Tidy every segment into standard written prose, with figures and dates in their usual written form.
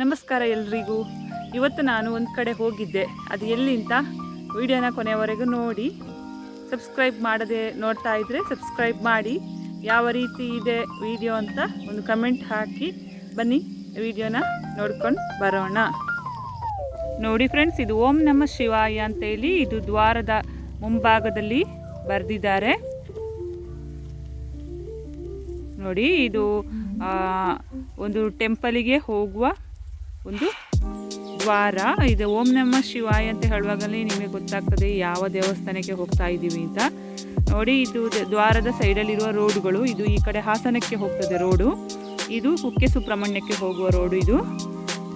ನಮಸ್ಕಾರ ಎಲ್ರಿಗೂ. ಇವತ್ತು ನಾನು ಒಂದು ಕಡೆ ಹೋಗಿದ್ದೆ. ಅದು ಎಲ್ಲಿ ಅಂತ ವಿಡಿಯೋನ ಕೊನೆಯವರೆಗೂ ನೋಡಿ. ಸಬ್ಸ್ಕ್ರೈಬ್ ಮಾಡದೆ ನೋಡ್ತಾ ಇದ್ದರೆ ಸಬ್ಸ್ಕ್ರೈಬ್ ಮಾಡಿ. ಯಾವ ರೀತಿ ಇದೆ ವಿಡಿಯೋ ಅಂತ ಒಂದು ಕಮೆಂಟ್ ಹಾಕಿ. ಬನ್ನಿ ವಿಡಿಯೋನ ನೋಡ್ಕೊಂಡು ಬರೋಣ. ನೋಡಿ ಫ್ರೆಂಡ್ಸ್, ಇದು ಓಂ ನಮಃ ಶಿವಾಯ ಅಂತೇಳಿ ಇದು ದ್ವಾರದ ಮುಂಭಾಗದಲ್ಲಿ ಬರೆದಿದ್ದಾರೆ. ನೋಡಿ, ಇದು ಒಂದು ಟೆಂಪಲಿಗೆ ಹೋಗುವ ಒಂದು ದ್ವಾರ. ಇದು ಓಂ ನಮಃ ಶಿವಾಯ ಅಂತ ಹೇಳುವಾಗಲೇ ನಿಮಗೆ ಗೊತ್ತಾಗ್ತದೆ ಯಾವ ದೇವಸ್ಥಾನಕ್ಕೆ ಹೋಗ್ತಾ ಇದ್ದೀವಿ ಅಂತ. ನೋಡಿ, ಇದು ದ್ವಾರದ ಸೈಡಲ್ಲಿರುವ ರೋಡುಗಳು. ಇದು ಈ ಕಡೆ ಹಾಸನಕ್ಕೆ ಹೋಗ್ತದೆ ರೋಡು. ಇದು ಕುಕ್ಕೆ ಸುಬ್ರಹ್ಮಣ್ಯಕ್ಕೆ ಹೋಗುವ ರೋಡು. ಇದು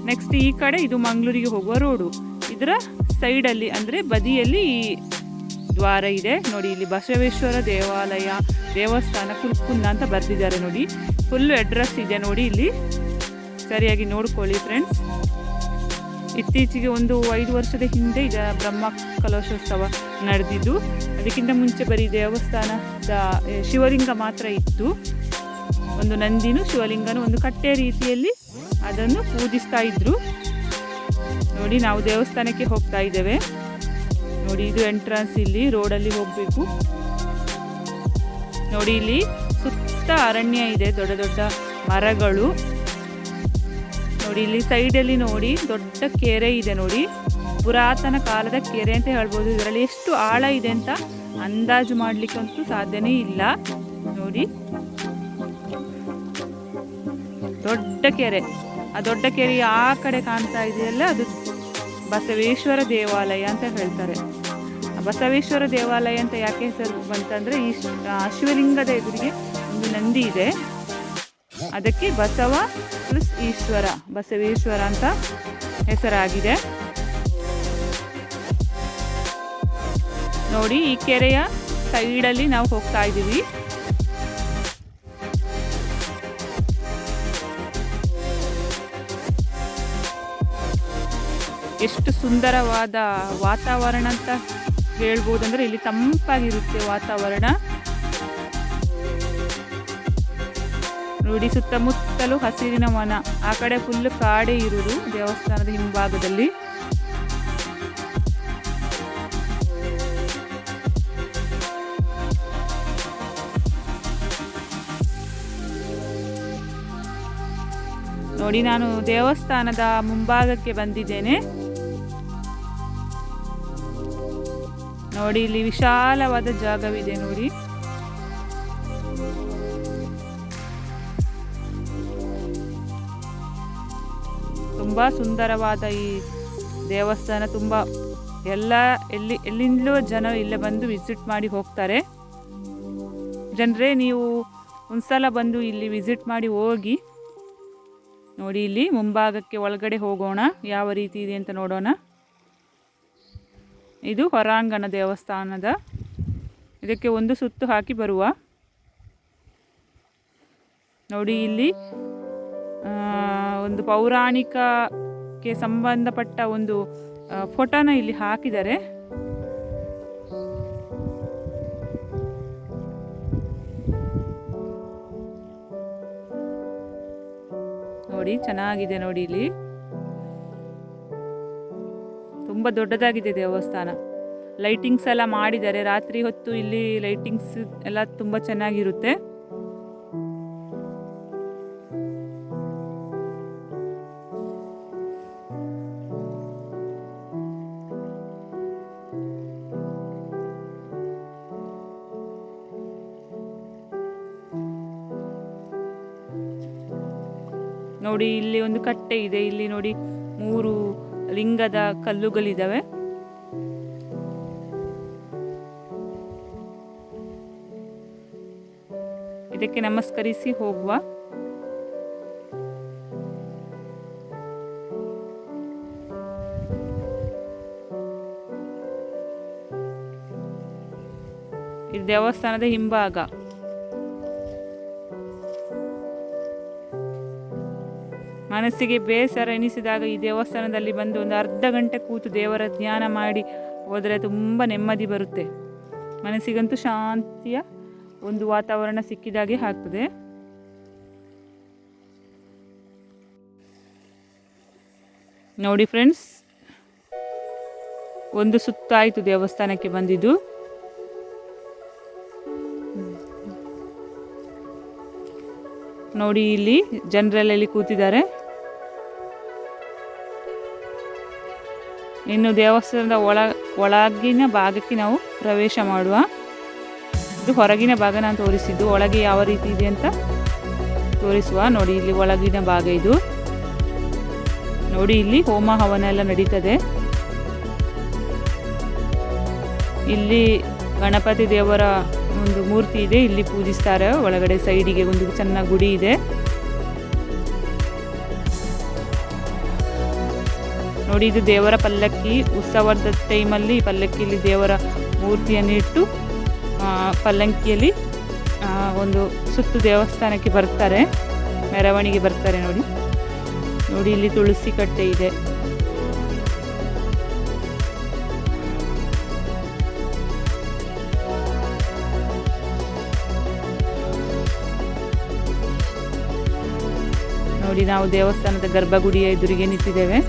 ನೆಕ್ಸ್ಟ್ ಈ ಕಡೆ ಇದು ಮಂಗಳೂರಿಗೆ ಹೋಗುವ ರೋಡು. ಇದರ ಸೈಡಲ್ಲಿ ಅಂದರೆ ಬದಿಯಲ್ಲಿ ಈ ದ್ವಾರ ಇದೆ. ನೋಡಿ, ಇಲ್ಲಿ ಬಸವೇಶ್ವರ ದೇವಸ್ಥಾನ ಕುರ್ಕುಂದ ಅಂತ ಬರೆದಿದ್ದಾರೆ. ನೋಡಿ, ಫುಲ್ಲು ಅಡ್ರೆಸ್ ಇದೆ. ನೋಡಿ, ಇಲ್ಲಿ ಸರಿಯಾಗಿ ನೋಡ್ಕೊಳ್ಳಿ ಫ್ರೆಂಡ್ಸ್. ಇತ್ತೀಚೆಗೆ ಒಂದು 5 ವರ್ಷದ ಹಿಂದೆ ಇದರ ಬ್ರಹ್ಮ ಕಲಶೋತ್ಸವ ನಡೆದಿದ್ದು. ಅದಕ್ಕಿಂತ ಮುಂಚೆ ಬರೀ ದೇವಸ್ಥಾನದ ಶಿವಲಿಂಗ ಮಾತ್ರ ಇತ್ತು. ಒಂದು ನಂದಿನೂ ಶಿವಲಿಂಗನೂ ಒಂದು ಕಟ್ಟೆ ರೀತಿಯಲ್ಲಿ ಅದನ್ನು ಪೂಜಿಸ್ತಾ ಇದ್ರು. ನೋಡಿ, ನಾವು ದೇವಸ್ಥಾನಕ್ಕೆ ಹೋಗ್ತಾ ಇದ್ದೇವೆ. ನೋಡಿ, ಇದು ಎಂಟ್ರನ್ಸ್. ಇಲ್ಲಿ ರೋಡಲ್ಲಿ ಹೋಗಬೇಕು. ನೋಡಿ, ಇಲ್ಲಿ ಸುತ್ತ ಅರಣ್ಯ ಇದೆ, ದೊಡ್ಡ ದೊಡ್ಡ ಮರಗಳು. ನೋಡಿ, ಇಲ್ಲಿ ಸೈಡಲ್ಲಿ ನೋಡಿ ದೊಡ್ಡ ಕೆರೆ ಇದೆ. ನೋಡಿ, ಪುರಾತನ ಕಾಲದ ಕೆರೆ ಅಂತ ಹೇಳ್ಬೋದು. ಇದರಲ್ಲಿ ಎಷ್ಟು ಆಳ ಇದೆ ಅಂತ ಅಂದಾಜು ಮಾಡಲಿಕ್ಕಂತೂ ಸಾಧ್ಯನೇ ಇಲ್ಲ. ನೋಡಿ, ದೊಡ್ಡ ಕೆರೆ. ಆ ದೊಡ್ಡ ಕೆರೆ ಆ ಕಡೆ ಕಾಣ್ತಾ ಇದೆಯಲ್ಲ, ಅದು ಬಸವೇಶ್ವರ ದೇವಾಲಯ ಅಂತ ಹೇಳ್ತಾರೆ. ಬಸವೇಶ್ವರ ದೇವಾಲಯ ಅಂತ ಯಾಕೆ ಹೆಸರು ಬಂತಂದರೆ, ಈ ಶಿವಲಿಂಗದ ಎದುರಿಗೆ ಒಂದು ನಂದಿ ಇದೆ. ಅದಕ್ಕೆ ಬಸವ ಪ್ಲಸ್ ಈಶ್ವರ, ಬಸವೇಶ್ವರ ಅಂತ ಹೆಸರಾಗಿದೆ. ನೋಡಿ, ಈ ಕೆರೆಯ ಸೈಡಲ್ಲಿ ನಾವು ಹೋಗ್ತಾ ಇದ್ದೀವಿ. ಎಷ್ಟು ಸುಂದರವಾದ ವಾತಾವರಣ ಅಂತ ಹೇಳ್ಬೋದಂದ್ರೆ, ಇಲ್ಲಿ ತಂಪಾಗಿರುತ್ತೆ ವಾತಾವರಣ. ನೋಡಿ, ಸುತ್ತಮುತ್ತಲು ಹಸಿರಿನ ವನ. ಆ ಕಡೆ ಫುಲ್ ಕಾಡೇ ಇರುವುದು ದೇವಸ್ಥಾನದ ಹಿಂಭಾಗದಲ್ಲಿ. ನೋಡಿ, ನಾನು ದೇವಸ್ಥಾನದ ಮುಂಭಾಗಕ್ಕೆ ಬಂದಿದ್ದೇನೆ. ನೋಡಿ, ಇಲ್ಲಿ ವಿಶಾಲವಾದ ಜಾಗವಿದೆ. ನೋಡಿ, ತುಂಬ ಸುಂದರವಾದ ಈ ದೇವಸ್ಥಾನ. ತುಂಬ ಎಲ್ಲಿಂದಲೂ ಜನ ಇಲ್ಲೇ ಬಂದು ವಿಸಿಟ್ ಮಾಡಿ ಹೋಗ್ತಾರೆ. ಜನರೇ, ನೀವು ಒಂದ್ಸಲ ಬಂದು ಇಲ್ಲಿ ವಿಸಿಟ್ ಮಾಡಿ ಹೋಗಿ. ನೋಡಿ, ಇಲ್ಲಿ ಮುಂಭಾಗಕ್ಕೆ ಒಳಗಡೆ ಹೋಗೋಣ, ಯಾವ ರೀತಿ ಇದೆ ಅಂತ ನೋಡೋಣ. ಇದು ಹೊರಾಂಗಣ ದೇವಸ್ಥಾನದ. ಇದಕ್ಕೆ ಒಂದು ಸುತ್ತು ಹಾಕಿ ಬರುವ. ನೋಡಿ, ಇಲ್ಲಿ ಒಂದು ಪೌರಾಣಿಕಕ್ಕೆ ಸಂಬಂಧಪಟ್ಟ ಒಂದು ಫೋಟೋನ ಇಲ್ಲಿ ಹಾಕಿದ್ದಾರೆ. ನೋಡಿ, ಚೆನ್ನಾಗಿದೆ. ನೋಡಿ, ಇಲ್ಲಿ ತುಂಬ ದೊಡ್ಡದಾಗಿದೆ ದೇವಸ್ಥಾನ. ಲೈಟಿಂಗ್ಸ್ ಎಲ್ಲ ಮಾಡಿದ್ದಾರೆ. ರಾತ್ರಿ ಹೊತ್ತು ಇಲ್ಲಿ ಲೈಟಿಂಗ್ಸ್ ಎಲ್ಲ ತುಂಬ ಚೆನ್ನಾಗಿರುತ್ತೆ. ನೋಡಿ, ಇಲ್ಲಿ ಒಂದು ಕಟ್ಟೆ ಇದೆ. ಇಲ್ಲಿ ನೋಡಿ 3 ಲಿಂಗದ ಕಲ್ಲುಗಳಿದ್ದಾವೆ. ಇದಕ್ಕೆ ನಮಸ್ಕರಿಸಿ ಹೋಗುವ. ಇದು ದೇವಸ್ಥಾನದ ಹಿಂಭಾಗ. ಮನಸ್ಸಿಗೆ ಬೇಸರ ಎನಿಸಿದಾಗ ಈ ದೇವಸ್ಥಾನದಲ್ಲಿ ಬಂದು ಒಂದು ಅರ್ಧ ಗಂಟೆ ಕೂತು ದೇವರ ಧ್ಯಾನ ಮಾಡಿ ಹೋದರೆ ತುಂಬ ನೆಮ್ಮದಿ ಬರುತ್ತೆ. ಮನಸ್ಸಿಗಂತೂ ಶಾಂತಿಯ ಒಂದು ವಾತಾವರಣ ಸಿಕ್ಕಿದಾಗೆ ಆಗ್ತದೆ. ನೋಡಿ ಫ್ರೆಂಡ್ಸ್, ಒಂದು ಸುತ್ತಾಯಿತು ದೇವಸ್ಥಾನಕ್ಕೆ ಬಂದಿದ್ದು. ನೋಡಿ ಇಲ್ಲಿ ಜನರೆಲ್ಲ ಕೂತಿದ್ದಾರೆ. ಇನ್ನು ದೇವಸ್ಥಾನದ ಒಳಗಿನ ಭಾಗಕ್ಕೆ ನಾವು ಪ್ರವೇಶ ಮಾಡುವ. ಇದು ಹೊರಗಿನ ಭಾಗ ನಾನು ತೋರಿಸಿದ್ದು, ಒಳಗೆ ಯಾವ ರೀತಿ ಇದೆ ಅಂತ ತೋರಿಸುವ. ನೋಡಿ ಇಲ್ಲಿ ಒಳಗಿನ ಭಾಗ ಇದು. ನೋಡಿ ಇಲ್ಲಿ ಹೋಮ ಹವನ ಎಲ್ಲ ನಡೀತದೆ. ಇಲ್ಲಿ ಗಣಪತಿ ದೇವರ ಒಂದು ಮೂರ್ತಿ ಇದೆ, ಇಲ್ಲಿ ಪೂಜಿಸ್ತಾರೆ. ಒಳಗಡೆ ಸೈಡಿಗೆ ಒಂದು ಸಣ್ಣ ಗುಡಿ ಇದೆ. ನೋಡಿ ಇದು ದೇವರ ಪಲ್ಲಕ್ಕಿ. ಉತ್ಸವದ ಟೈಮಲ್ಲಿ ಪಲ್ಲಕ್ಕಿಯಲ್ಲಿ ದೇವರ ಮೂರ್ತಿಯನ್ನು ಇಟ್ಟು ಪಲ್ಲಕ್ಕಿಯಲ್ಲಿ ಒಂದು ಸುತ್ತು ದೇವಸ್ಥಾನಕ್ಕೆ ಬರ್ತಾರೆ, ಮೆರವಣಿಗೆ ಬರ್ತಾರೆ. ನೋಡಿ ನೋಡಿ ಇಲ್ಲಿ ತುಳಸಿ ಕಟ್ಟೆ ಇದೆ. ನೋಡಿ ನಾವು ದೇವಸ್ಥಾನದ ಗರ್ಭಗುಡಿಯ ಎದುರಿಗೆ ನಿಂತಿದ್ದೇವೆ.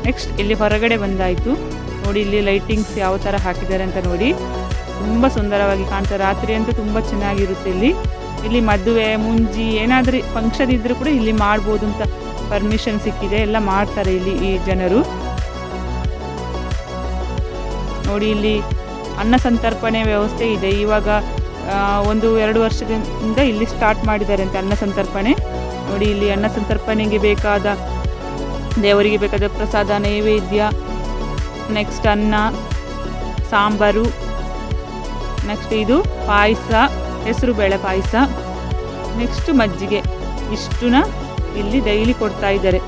ನೆಕ್ಸ್ಟ್ ಇಲ್ಲಿ ಹೊರಗಡೆ ಬಂದಾಯಿತು. ನೋಡಿ ಇಲ್ಲಿ ಲೈಟಿಂಗ್ಸ್ ಯಾವ ಥರ ಹಾಕಿದ್ದಾರೆ ಅಂತ ನೋಡಿ, ತುಂಬ ಸುಂದರವಾಗಿ ಕಾಣ್ತಾರೆ. ರಾತ್ರಿ ಅಂತೂ ತುಂಬ ಚೆನ್ನಾಗಿರುತ್ತೆ. ಇಲ್ಲಿ ಮದುವೆ ಮುಂಜಿ ಏನಾದರೂ ಫಂಕ್ಷನ್ ಇದ್ದರೂ ಕೂಡ ಇಲ್ಲಿ ಮಾಡ್ಬೋದು ಅಂತ ಪರ್ಮಿಷನ್ ಸಿಕ್ಕಿದೆ, ಎಲ್ಲ ಮಾಡ್ತಾರೆ ಇಲ್ಲಿ ಈ ಜನರು. ನೋಡಿ ಇಲ್ಲಿ ಅನ್ನ ಸಂತರ್ಪಣೆ ವ್ಯವಸ್ಥೆ ಇದೆ. ಇವಾಗ 1-2 ವರ್ಷದಿಂದ ಇಲ್ಲಿ ಸ್ಟಾರ್ಟ್ ಮಾಡಿದ್ದಾರೆ ಅಂತ ಅನ್ನ ಸಂತರ್ಪಣೆ. ನೋಡಿ ಇಲ್ಲಿ ಅನ್ನ ಸಂತರ್ಪಣೆಗೆ ಬೇಕಾದ ದೇವರಿಗೆ ಬೇಕಾದ ಪ್ರಸಾದ, ನೈವೇದ್ಯ, ನೆಕ್ಸ್ಟ್ ಅನ್ನ, ಸಾಂಬಾರು, ನೆಕ್ಸ್ಟ್ ಇದು ಪಾಯಸ, ಹೆಸರು ಬೇಳೆ ಪಾಯಸ, ನೆಕ್ಸ್ಟ್ ಮಜ್ಜಿಗೆ. ಇಷ್ಟನ್ನ ಇಲ್ಲಿ ಡೈಲಿ ಕೊಡ್ತಾ ಇದ್ದಾರೆ.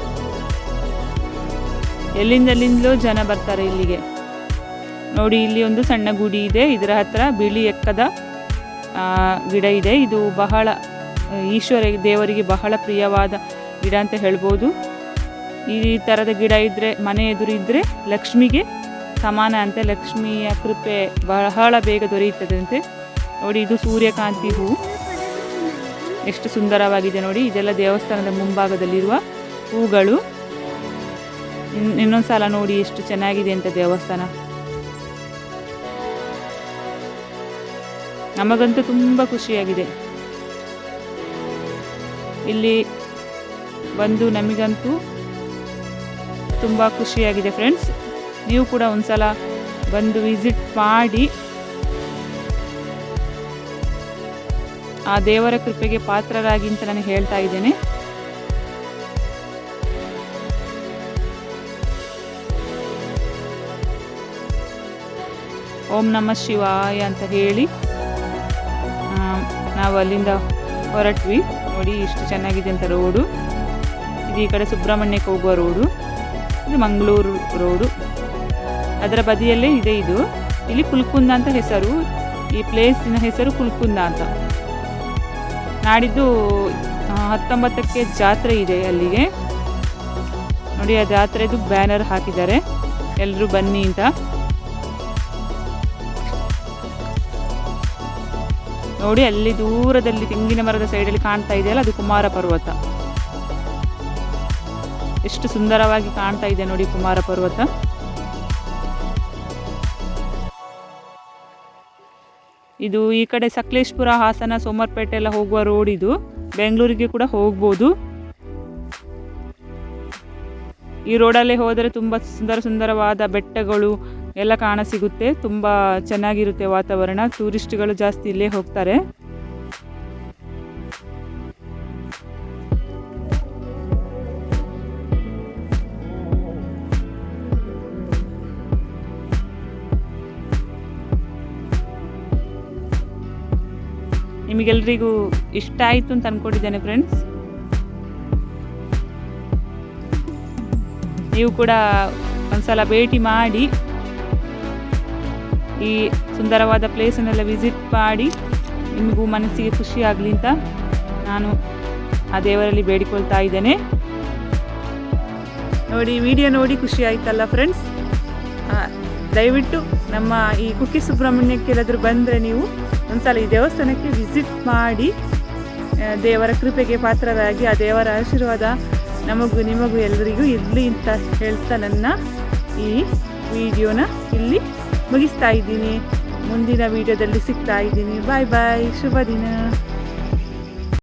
ಎಲ್ಲಿಂದಲೂ ಜನ ಬರ್ತಾರೆ ಇಲ್ಲಿಗೆ. ನೋಡಿ ಇಲ್ಲಿ ಒಂದು ಸಣ್ಣ ಗುಡಿ ಇದೆ. ಇದರ ಹತ್ರ ಬಿಳಿ ಎಕ್ಕದ ಗಿಡ ಇದೆ. ಇದು ಬಹಳ ಈಶ್ವರ ದೇವರಿಗೆ ಬಹಳ ಪ್ರಿಯವಾದ ಗಿಡ ಅಂತ ಹೇಳ್ಬೋದು. ಈ ಥರದ ಗಿಡ ಇದ್ದರೆ, ಮನೆ ಎದುರು ಇದ್ದರೆ ಲಕ್ಷ್ಮಿಗೆ ಸಮಾನ ಅಂತ, ಲಕ್ಷ್ಮಿಯ ಕೃಪೆ ಬಹಳ ಬೇಗ ದೊರೆಯುತ್ತದೆ ಅಂತೆ. ನೋಡಿ ಇದು ಸೂರ್ಯಕಾಂತಿ ಹೂ, ಎಷ್ಟು ಸುಂದರವಾಗಿದೆ ನೋಡಿ. ಇದೆಲ್ಲ ದೇವಸ್ಥಾನದ ಮುಂಭಾಗದಲ್ಲಿರುವ ಹೂಗಳು. ಇನ್ನೊಂದು ಸಲ ನೋಡಿ ಎಷ್ಟು ಚೆನ್ನಾಗಿದೆ ಅಂತ ದೇವಸ್ಥಾನ. ನಮಗಂತೂ ತುಂಬ ಖುಷಿಯಾಗಿದೆ ಇಲ್ಲಿ ಬಂದು. ನಮಗಂತೂ ತುಂಬ ಖುಷಿಯಾಗಿದೆ ಫ್ರೆಂಡ್ಸ್. ನೀವು ಕೂಡ ಒಂದ್ಸಲ ಬಂದು ವಿಸಿಟ್ ಮಾಡಿ ಆ ದೇವರ ಕೃಪೆಗೆ ಪಾತ್ರರಾಗಿ ಅಂತ ನಾನು ಹೇಳ್ತಾ ಇದ್ದೇನೆ. ಓಂ ನಮಃ ಶಿವಾಯ ಅಂತ ಹೇಳಿ ನಾವು ಅಲ್ಲಿಂದ ಹೊರಟ್ವಿ. ನೋಡಿ ಎಷ್ಟು ಚೆನ್ನಾಗಿದೆ ಅಂತ ರೋಡು. ಇದು ಈ ಕಡೆ ಸುಬ್ರಹ್ಮಣ್ಯಕ್ಕೆ ಹೋಗುವ ರೋಡು, ಇದು ಮಂಗಳೂರು ರೋಡು. ಅದರ ಬದಿಯಲ್ಲೇ ಇದೆ ಇದು. ಇಲ್ಲಿ ಕುಲ್ಕುಂದ ಅಂತ ಹೆಸರು, ಈ ಪ್ಲೇಸಿನ ಹೆಸರು ಕುಲ್ಕುಂದ ಅಂತ. ನಾಡಿದ್ದು 19ಕ್ಕೆ ಜಾತ್ರೆ ಇದೆ ಅಲ್ಲಿಗೆ. ನೋಡಿ ಆ ಜಾತ್ರೆದು ಬ್ಯಾನರ್ ಹಾಕಿದ್ದಾರೆ, ಎಲ್ಲರೂ ಬನ್ನಿ ಅಂತ. ನೋಡಿ ಅಲ್ಲಿ ದೂರದಲ್ಲಿ ತೆಂಗಿನ ಮರದ ಸೈಡಲ್ಲಿ ಕಾಣ್ತಾ ಇದೆಯಲ್ಲ, ಅದು ಕುಮಾರ ಪರ್ವತ. ಎಷ್ಟು ಸುಂದರವಾಗಿ ಕಾಣ್ತಾ ಇದೆ ನೋಡಿ ಕುಮಾರ ಪರ್ವತ. ಇದು ಈ ಕಡೆ ಸಕಲೇಶ್ಪುರ, ಹಾಸನ, ಸೋಮವಾರಪೇಟೆ ಎಲ್ಲ ಹೋಗುವ ರೋಡ್ ಇದು. ಬೆಂಗಳೂರಿಗೆ ಕೂಡ ಹೋಗ್ಬೋದು. ಈ ರೋಡಲ್ಲೇ ಹೋದರೆ ತುಂಬ ಸುಂದರವಾದ ಬೆಟ್ಟಗಳು ಎಲ್ಲ ಕಾಣ ಸಿಗುತ್ತೆ. ತುಂಬ ಚೆನ್ನಾಗಿರುತ್ತೆ ವಾತಾವರಣ. ಟೂರಿಸ್ಟ್ಗಳು ಜಾಸ್ತಿ ಇಲ್ಲೇ ಹೋಗ್ತಾರೆ. ನಿಮಗೆಲ್ರಿಗೂ ಇಷ್ಟ ಆಯಿತು ಅಂತ ಅಂದ್ಕೊಂಡಿದ್ದೇನೆ ಫ್ರೆಂಡ್ಸ್. ನೀವು ಕೂಡ ಒಂದ್ಸಲ ಭೇಟಿ ಮಾಡಿ ಈ ಸುಂದರವಾದ ಪ್ಲೇಸನ್ನೆಲ್ಲ ವಿಸಿಟ್ ಮಾಡಿ ನಿಮಗೂ ಮನಸ್ಸಿಗೆ ಖುಷಿ ಆಗಲಿ ಅಂತ ನಾನು ಆ ದೇವರಲ್ಲಿ ಬೇಡಿಕೊಳ್ತಾ ಇದ್ದೇನೆ. ನೋಡಿ ವಿಡಿಯೋ ನೋಡಿ ಖುಷಿ ಆಯ್ತಲ್ಲ ಫ್ರೆಂಡ್ಸ್. ದಯವಿಟ್ಟು ನಮ್ಮ ಈ ಕುಕ್ಕೆ ಸುಬ್ರಹ್ಮಣ್ಯಕ್ಕೆ ಎಲ್ಲಾದರೂ ಬಂದರೆ ನೀವು ಒಂದ್ಸಲ ಈ ದೇವಸ್ಥಾನಕ್ಕೆ ವಿಸಿಟ್ ಮಾಡಿ ದೇವರ ಕೃಪೆಗೆ ಪಾತ್ರರಾಗಿ ಆ ದೇವರ ಆಶೀರ್ವಾದ ನಮಗೂ ನಿಮಗೂ ಎಲ್ಲರಿಗೂ ಇರಲಿ ಅಂತ ಹೇಳ್ತಾ ನನ್ನ ಈ ವಿಡಿಯೋನ ಇಲ್ಲಿ ಮುಗಿಸ್ತಾ ಇದ್ದೀನಿ. ಮುಂದಿನ ವಿಡಿಯೋದಲ್ಲಿ ಸಿಗ್ತಾ ಇದ್ದೀನಿ. ಬಾಯ್ ಬಾಯ್, ಶುಭ ದಿನ.